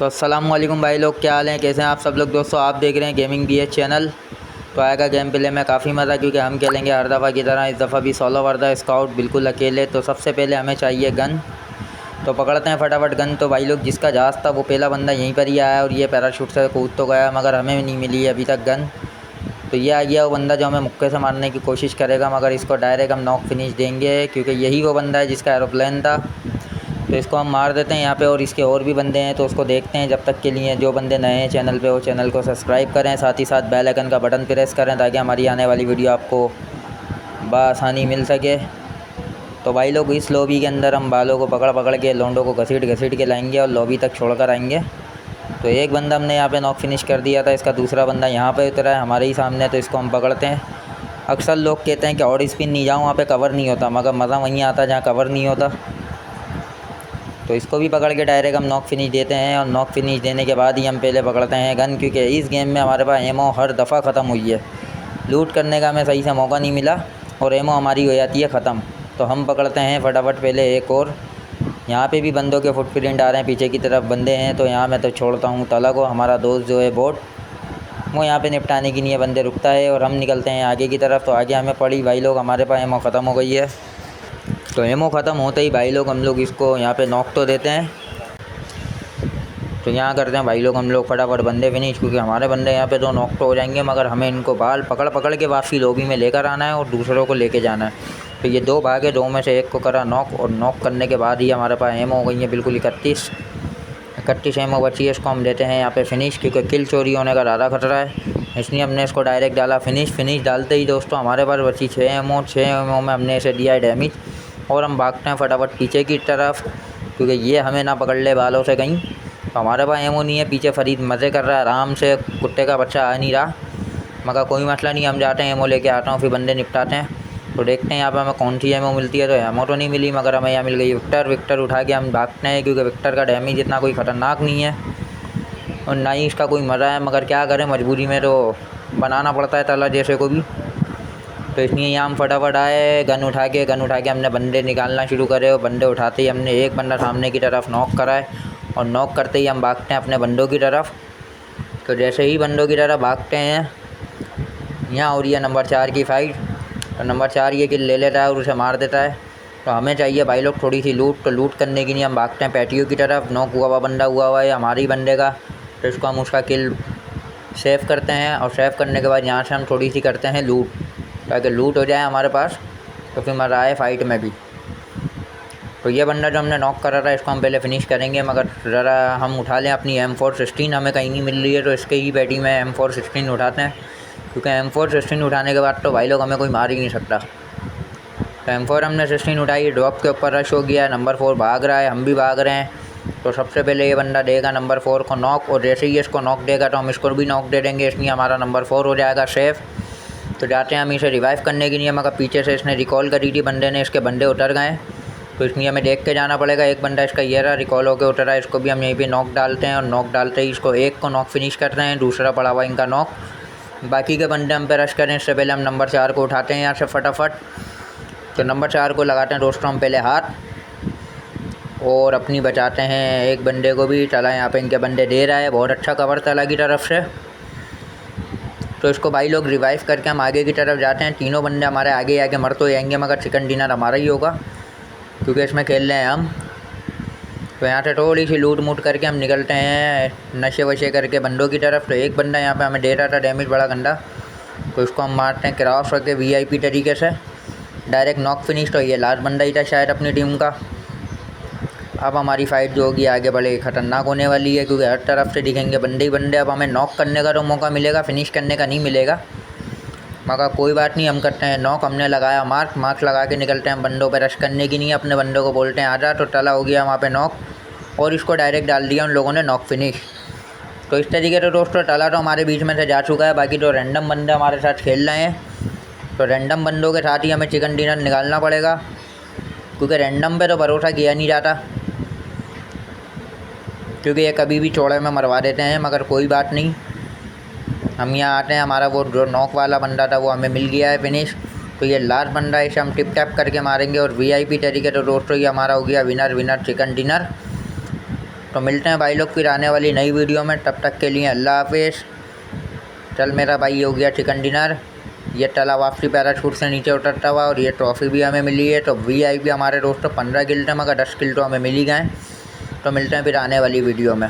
तो अस्सलामुअलैकुम भाई लोग, क्या हाल हैं, कैसे हैं आप सब लोग। दोस्तों आप देख रहे हैं गेमिंग BH चैनल। तो आएगा गेम प्ले में काफ़ी मज़ा, क्योंकि हम खेलेंगे हर दफ़ा की तरह। इस दफ़ा भी सोलो वर्दा स्काउट बिल्कुल अकेले। तो सबसे पहले हमें चाहिए गन। तो पकड़ते हैं फटाफट गन। तो भाई लोग जिसका जहाज़ था वो पहला बंदा यहीं पर ही आया और ये पैराशूट से कूद तो गया, मगर हमें नहीं मिली है अभी तक गन। तो ये आ गया वो बंदा जो हमें मुक्के से मारने की कोशिश करेगा, मगर इसको डायरेक्ट हम नॉक फिनिश देंगे, क्योंकि यही वो बंदा है जिसका एरोप्लेन था। तो इसको हम मार देते हैं यहाँ पे। और इसके और भी बंदे हैं तो उसको देखते हैं। जब तक के लिए जो बंदे नए हैं चैनल पे, वो चैनल को सब्सक्राइब करें, साथ ही साथ बेल आइकन का बटन प्रेस करें, ताकि हमारी आने वाली वीडियो आपको बआसानी मिल सके। तो भाई लोग इस लॉबी के अंदर हम बालों को पकड़ पकड़ के, लोंडों को घसीट घसीट के लाएंगे और लॉबी तक छोड़ कर आएंगे। तो एक बंदा हमने यहाँ पे नॉक फिनिश कर दिया था। इसका दूसरा बंदा यहाँ पे उतरा है हमारे ही सामने। तो इसको हम पकड़ते हैं। अक्सर लोग कहते हैं कि और स्पिन नहीं जाऊँ, वहाँ पे कवर नहीं होता, मगर मज़ा वहीं आता जहाँ कवर नहीं होता। तो इसको भी पकड़ के डायरेक्ट हम नॉक फिनिश देते हैं। और नॉक फिनिश देने के बाद ही हम पहले पकड़ते हैं गन, क्योंकि इस गेम में हमारे पास एमओ हर दफ़ा ख़त्म हुई है। लूट करने का हमें सही से मौका नहीं मिला और एमओ हमारी हो जाती है ख़त्म। तो हम पकड़ते हैं फटाफट पहले एक और। यहाँ पे भी बंदों के फुटप्रिंट आ रहे हैं, पीछे की तरफ बंदे हैं। तो यहाँ मैं तो छोड़ता हूँ तला को। हमारा दोस्त जो है बोट, वो यहाँ पे निपटाने के लिए बंदे रुकता है और हम निकलते हैं आगे की तरफ। तो आगे हमें पड़ी भाई लोग, हमारे पास एमओ ख़त्म हो गई है। तो एमओ ख़त्म होते ही भाई लोग हम लोग इसको यहाँ पे नॉक तो देते हैं। तो यहाँ करते हैं भाई लोग हम लोग फटाफट बंदे फिनिश, क्योंकि हमारे बंदे यहाँ पे तो नॉक तो हो जाएंगे, मगर हमें इनको बाल पकड़ पकड़ के वापसी लॉबी में लेकर आना है और दूसरों को लेके जाना है। तो ये दो भागे, दो में से एक को करा नॉक, और नॉक करने के बाद ही हमारे पास एमओ हो गई है बिल्कुल 31 एमओ बची है। इसको हम देते हैं यहाँ पे फिनिश, क्योंकि किल चोरी होने का ज़्यादा खतरा है, इसलिए हमने इसको डायरेक्ट डाला फिनिश डालते ही दोस्तों हमारे पास बची 6 एमओ। 6 एमओ में हमने इसे दिया है डैमेज। और हम भागते हैं फटाफट पीछे की तरफ, क्योंकि ये हमें ना पकड़ ले बालों से कहीं। तो हमारे पास एमओ नहीं है। पीछे फरीद मज़े कर रहा है आराम से, कुत्ते का बच्चा आ नहीं रहा, मगर कोई मसला नहीं, हम जाते हैं एमओ लेके आता हूँ, फिर बंदे निपटाते हैं। तो देखते हैं यहाँ पे हमें कौन सी एमओ मिलती है। तो एमओ तो नहीं मिली, मगर हमें यहाँ मिल गई विक्टर उठा के हम भागते हैं, क्योंकि विक्टर का डैमेज इतना कोई ख़तरनाक नहीं है और ना ही इसका कोई मज़ा है, मगर क्या करें, मजबूरी में तो बनाना पड़ता है तला जैसे को भी। तो इसलिए यहाँ हम फटाफट आए, गन उठा के हमने बंदे निकालना शुरू करे। और बंदे उठाते ही हमने एक बंदा सामने की तरफ नॉक करा है, और नॉक करते ही हम भागते हैं अपने बंदों की तरफ। तो जैसे ही बंदों की तरफ भागते हैं, यहाँ हो रही है नंबर 4 की फ़ाइट। तो नंबर 4 ये किल ले लेता है और उसे मार देता है। तो हमें चाहिए भाई लोग थोड़ी सी लूट। तो लूट करने के लिए हम भागते हैं पैटियो की तरफ। नॉक हुआ हुआ बंदा हुआ है हमारे ही बंदे का। तो इसको हम उसका किल सेव करते हैं, और सेव करने के बाद यहाँ से हम थोड़ी सी करते हैं लूट, ताकि लूट हो जाए हमारे पास, तो फिर मज़ा आए फ़ाइट में भी। तो ये बंदा जो हमने नॉक करा था, इसको हम पहले फिनिश करेंगे, मगर ज़रा हम उठा लें अपनी M416। हमें कहीं नहीं मिल रही है, तो इसके ही बैटी में M416 उठाते हैं, क्योंकि M416 उठाने के बाद तो भाई लोग हमें कोई मार ही नहीं सकता। तो M4 हमने 16 उठाई, ड्रॉप के ऊपर रश हो गया, नंबर 4 भाग रहा है, हम भी भाग रहे हैं। तो सबसे पहले ये बंदा देगा नंबर 4 को नॉक, और जैसे ही इसको नॉक देगा तो हम इसको भी नॉक दे देंगे, इसलिए हमारा नंबर 4 हो जाएगा सेफ़। तो जाते हैं हम इसे रिवाइव करने के लिए, मगर पीछे से इसने रिकॉल करी थी बंदे ने, इसके बंदे उतर गए। तो इसलिए हमें देख के जाना पड़ेगा। एक बंदा इसका ये रहा, रिकॉल होकर उतरा है, इसको भी हम यहीं पे नॉक डालते हैं। और नॉक डालते ही इसको एक को नॉक फिनिश करते हैं, दूसरा पड़ा हुआ इनका नॉक। बाकी के बंदे हम पे रश करें, इससे पहले हम नंबर 4 को उठाते हैं यहाँ से फटाफट। तो नंबर 4 को लगाते हैं दोस्तों हम पहले हाथ, और अपनी बचाते हैं एक बंदे को भी। तला यहाँ पे इनके बंदे दे रहा है, बहुत अच्छा कवर तला की तरफ से। तो इसको भाई लोग रिवाइव करके हम आगे की तरफ जाते हैं। तीनों बंदे हमारे आगे आगे मर तो जाएंगे, मगर चिकन डिनर हमारा ही होगा, क्योंकि इसमें खेल रहे हैं हम। तो यहाँ से थोड़ी सी लूट मूट करके हम निकलते हैं नशे वशे करके बंदों की तरफ। तो एक बंदा यहाँ पे हमें दे रहा था डैमेज बड़ा गंदा, तो इसको हम मारते हैं क्रॉस करके VIP तरीके से, डायरेक्ट नॉक फिनिश। तो ये लास्ट बंदा ही था शायद अपनी टीम का। अब हमारी फ़ाइट जो होगी आगे बड़े ख़तरनाक होने वाली है, क्योंकि हर तरफ से दिखेंगे बंदे ही बंदे। अब हमें नॉक करने का तो मौका मिलेगा, फिनिश करने का नहीं मिलेगा, मगर कोई बात नहीं, हम करते हैं नॉक। हमने लगाया मार्क लगा के निकलते हैं बंदों पर रश करने की नहीं, अपने बंदों को बोलते हैं आजा। तो तला हो गया वहाँ पे नॉक, और इसको डायरेक्ट डाल दिया उन लोगों ने नॉक फिनिश। तो इस तरीके से दोस्तों तला तो हमारे बीच में से जा चुका है। बाकी तो रैंडम बंदे हमारे साथ खेल रहे हैं, तो रैंडम बंदों के साथ ही हमें चिकन डिनर निकालना पड़ेगा, क्योंकि रैंडम पे तो भरोसा किया नहीं जाता, क्योंकि ये कभी भी चौड़े में मरवा देते हैं। मगर कोई बात नहीं, हम यहाँ आते हैं, हमारा वो जो नॉक वाला बंदा था वो हमें मिल गया है फिनिश। तो ये लास्ट बंदा है, इसे हम टिप टैप करके मारेंगे, और VIP तरीके तो दोस्तों ये हमारा हो गया विनर चिकन डिनर। तो मिलते हैं भाई लोग फिर आने वाली नई वीडियो में, तब तक के लिए अल्लाह हाफिज़। चल मेरा भाई हो गया चिकन डिनर, ये टला वापसी पैराशूट से नीचे उतरता हुआ, और ये ट्रॉफ़ी भी हमें मिली है। तो VIP हमारे दोस्तों 15 गिल्ट है, मगर 10 किल तो हमें मिल ही गए। तो मिलते हैं फिर आने वाली वीडियो में।